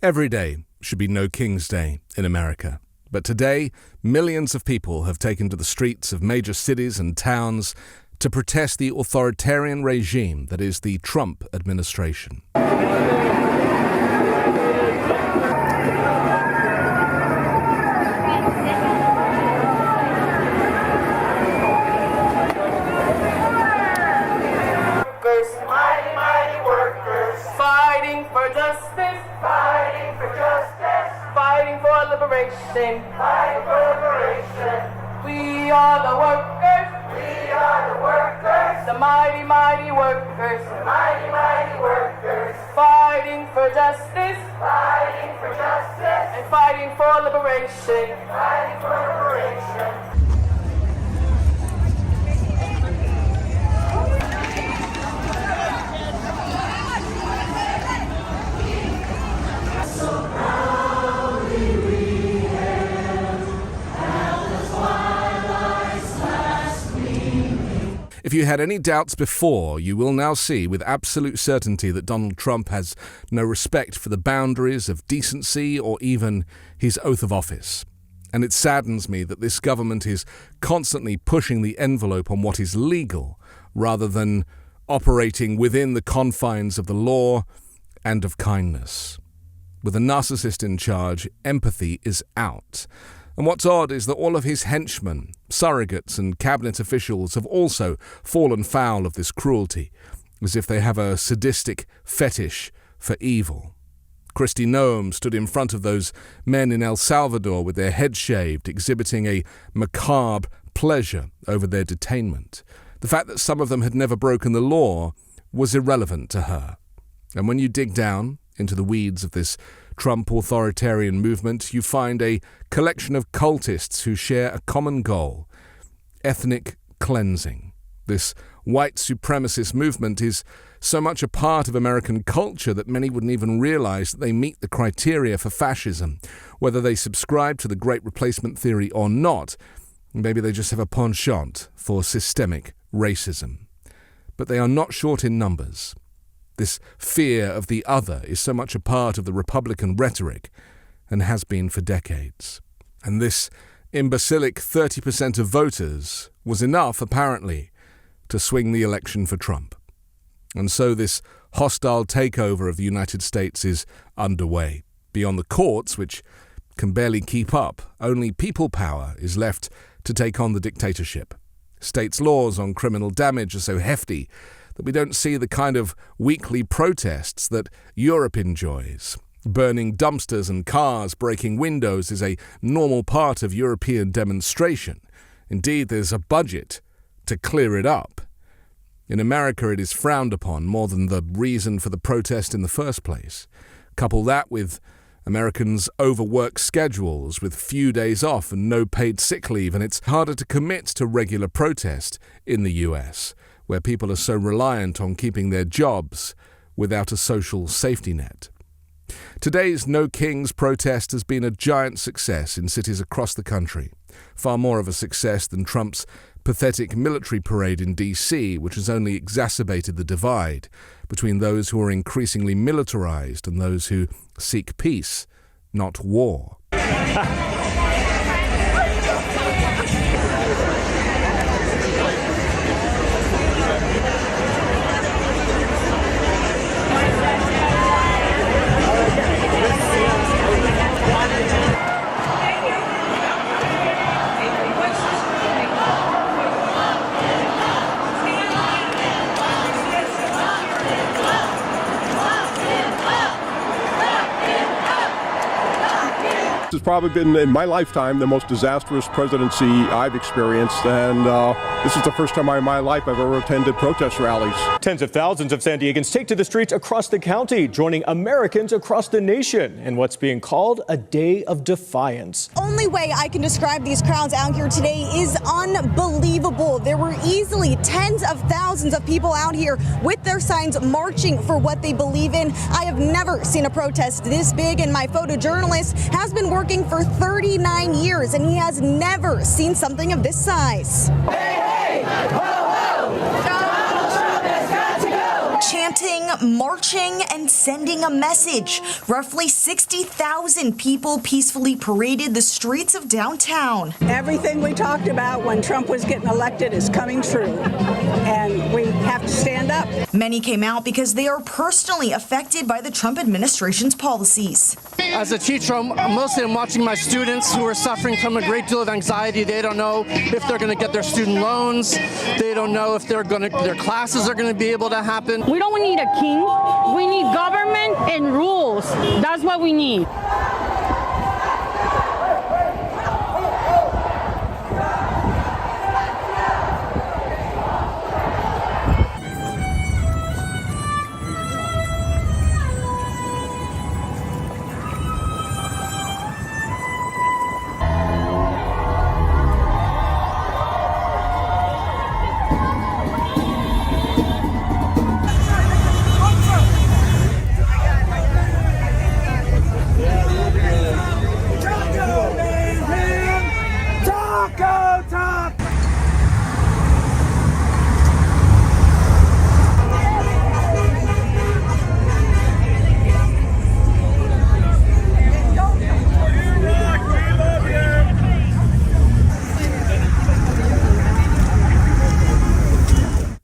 Every day should be No King's Day in America. But today, millions of people have taken to the streets of major cities and towns to protest the authoritarian regime that is the Trump administration. Fighting for justice, fighting for justice, fighting for liberation, fighting for liberation. We are the workers, we are the workers, the mighty, mighty workers, the mighty, mighty workers, fighting for justice, and fighting for liberation, fighting for liberation. If you had any doubts before, you will now see with absolute certainty that Donald Trump has no respect for the boundaries of decency or even his oath of office. And it saddens me that this government is constantly pushing the envelope on what is legal rather than operating within the confines of the law and of kindness. With a narcissist in charge, empathy is out. And what's odd is that all of his henchmen, surrogates and cabinet officials have also fallen foul of this cruelty, as if they have a sadistic fetish for evil. Kristi Noem stood in front of those men in El Salvador with their heads shaved, exhibiting a macabre pleasure over their detainment. The fact that some of them had never broken the law was irrelevant to her. And when you dig down into the weeds of this Trump authoritarian movement, you find a collection of cultists who share a common goal: ethnic cleansing. This white supremacist movement is so much a part of American culture that many wouldn't even realize that they meet the criteria for fascism, whether they subscribe to the Great Replacement theory or not. Maybe they just have a penchant for systemic racism. But they are not short in numbers. This fear of the other is so much a part of the Republican rhetoric and has been for decades. And this imbecilic 30% of voters was enough, apparently, to swing the election for Trump. And so this hostile takeover of the United States is underway. Beyond the courts, which can barely keep up, only people power is left to take on the dictatorship. States' laws on criminal damage are so hefty that we don't see the kind of weekly protests that Europe enjoys. Burning dumpsters and cars, breaking windows is a normal part of European demonstration. Indeed, there's a budget to clear it up. In America, it is frowned upon more than the reason for the protest in the first place. Couple that with Americans' overworked schedules with few days off and no paid sick leave, and it's harder to commit to regular protest in the US, where people are so reliant on keeping their jobs without a social safety net. Today's No Kings protest has been a giant success in cities across the country, far more of a success than Trump's pathetic military parade in D.C., which has only exacerbated the divide between those who are increasingly militarized and those who seek peace, not war. This has probably been, in my lifetime, the most disastrous presidency I've experienced, and this is the first time in my life I've ever attended protest rallies. Tens of thousands of San Diegans take to the streets across the county, joining Americans across the nation in what's being called a day of defiance. Only way I can describe these crowds out here today is unbelievable. There were easily tens of thousands of people out here with their signs marching for what they believe in. I have never seen a protest this big, and my photojournalist has been working for 39 years, and he has never seen something of this size. Hey, hey, ho, ho! Donald Trump has got to go! Chanting marching, and sending a message. Roughly 60,000 people peacefully paraded the streets of downtown. Everything we talked about when Trump was getting elected is coming true, and we have to stand up. Many came out because they are personally affected by the Trump administration's policies. As a teacher, mostly I'm watching my students who are suffering from a great deal of anxiety. They don't know if they're going to get their student loans. They don't know if their classes are going to be able to happen. We don't need a king. We need government and rules. That's what we need.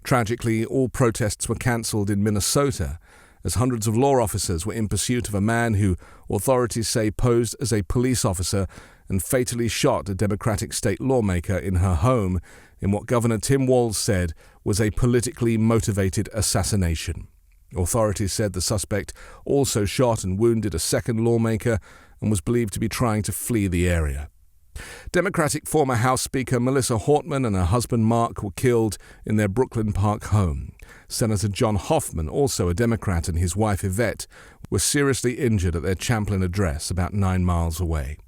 Tragically, all protests were cancelled in Minnesota as hundreds of law officers were in pursuit of a man who authorities say posed as a police officer and fatally shot a Democratic state lawmaker in her home in what Governor Tim Walz said was a politically motivated assassination. Authorities said the suspect also shot and wounded a second lawmaker and was believed to be trying to flee the area. Democratic former House Speaker Melissa Hortman and her husband Mark were killed in their Brooklyn Park home. Senator John Hoffman, also a Democrat, and his wife Yvette were seriously injured at their Champlain address about 9 miles away.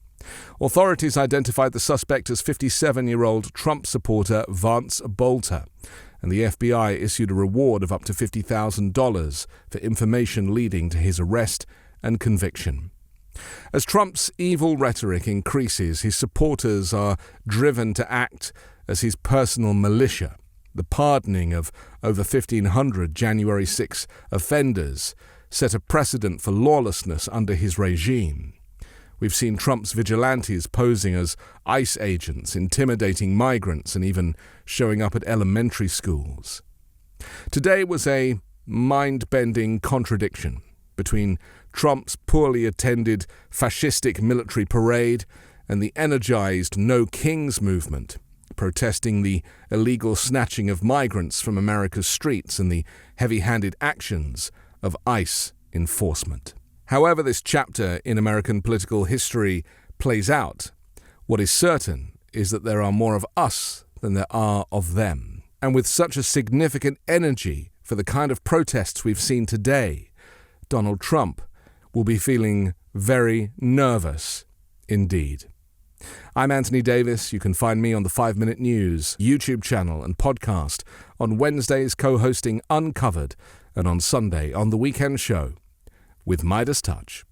Authorities identified the suspect as 57-year-old Trump supporter Vance Bolter, and the FBI issued a reward of up to $50,000 for information leading to his arrest and conviction. As Trump's evil rhetoric increases, his supporters are driven to act as his personal militia. The pardoning of over 1,500 January 6 offenders set a precedent for lawlessness under his regime. We've seen Trump's vigilantes posing as ICE agents, intimidating migrants, and even showing up at elementary schools. Today was a mind-bending contradiction between Trump's poorly attended fascistic military parade and the energized No Kings movement, protesting the illegal snatching of migrants from America's streets and the heavy-handed actions of ICE enforcement. However this chapter in American political history plays out, what is certain is that there are more of us than there are of them. And with such a significant energy for the kind of protests we've seen today, Donald Trump will be feeling very nervous indeed. I'm Anthony Davis. You can find me on the 5 Minute News YouTube channel and podcast, on Wednesdays co-hosting Uncovered, and on Sunday on The Weekend Show with Midas Touch.